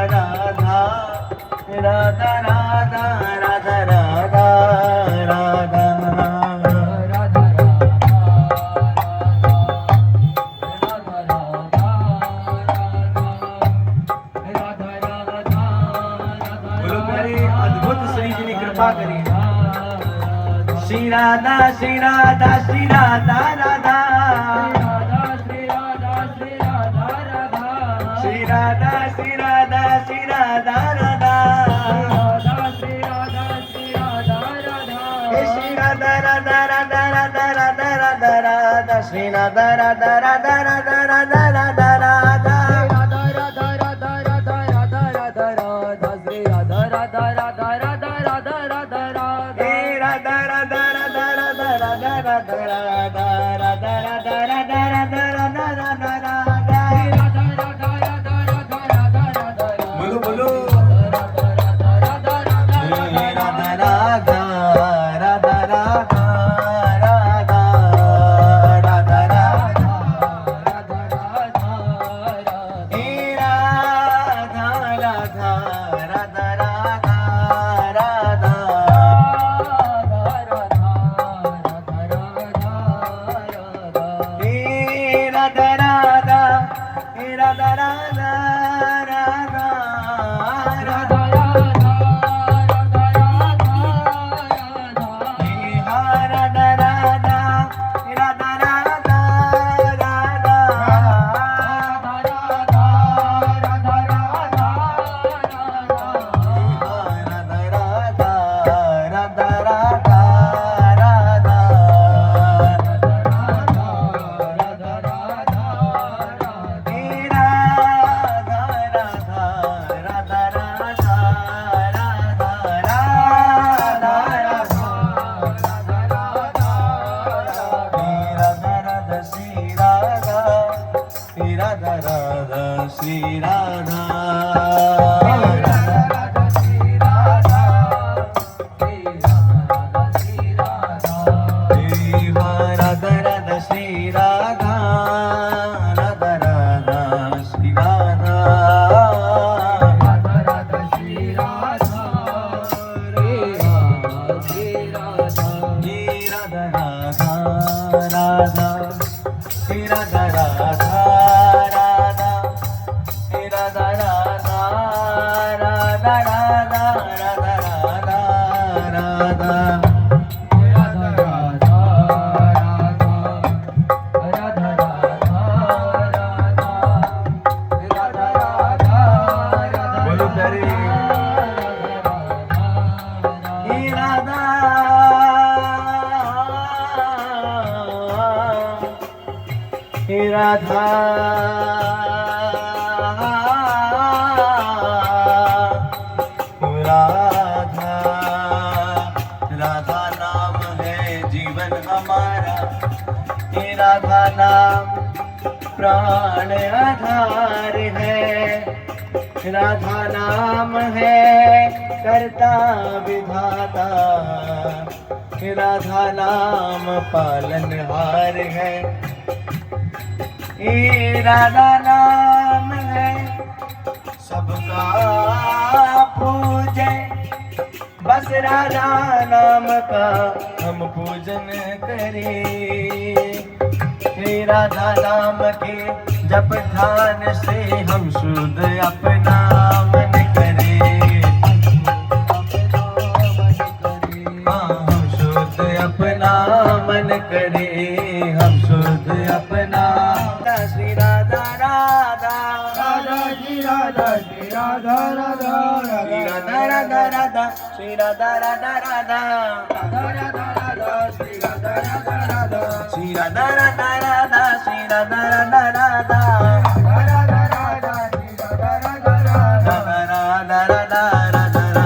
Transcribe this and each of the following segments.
राधा राधा राधा राधा राधा राधा श्री राधा श्री राधा श्री राधा राधा श्री राधा श्री राधा राधा श्री राधा श्री राधा श्री राधा राधा श्री राधा श्री राधा राधा श्री राधा राधा राधा राधा राधा राधा राधा श्री राधा राधा राधा राधा राधा राधा राधा राधा राधा राधा नाम है जीवन हमारा, ये राधा नाम प्राण आधार है, राधा नाम है करता विधाता, राधा नाम पालनहार है, ये राधा नाम है सबका पूजे, बस राधा नाम का हम पूजन करें। हे राधा नाम के जप ध्यान से हम शुद्ध अपना मन करें, हम शुद्ध अपना मन करें, हम शुद्ध अपना। श्री राधा राधा राधा श्री राधा श्री राधा राधा श्री राधा राधा राधा श्री राधा राधा राधा राधा राधा श्री राधा राधा राधा श्री राधा राधा राधा श्री राधा राधा राधा राधा राधा श्री राधा राधा राधा राधा राधा राधा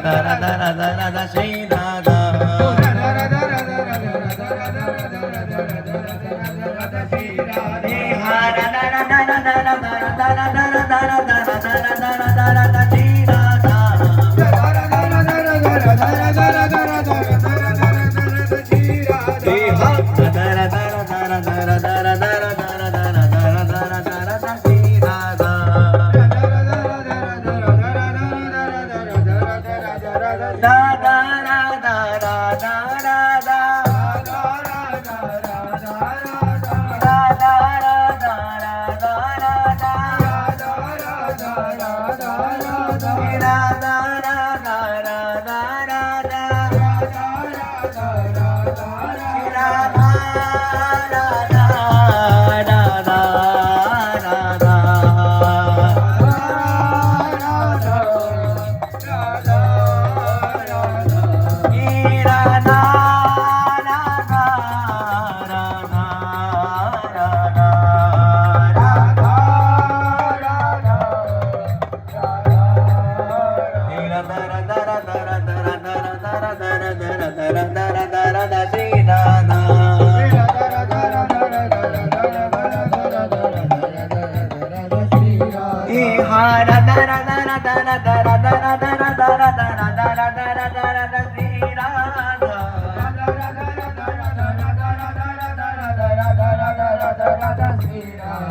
राधा राधा श्री राधा श्री राधा राधा राधा राधा राधा राधा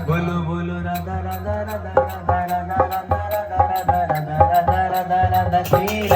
बोलो बोलो राधा राधा राधा राधा राधा राधा राधा राधा राधा राधा राधा श्री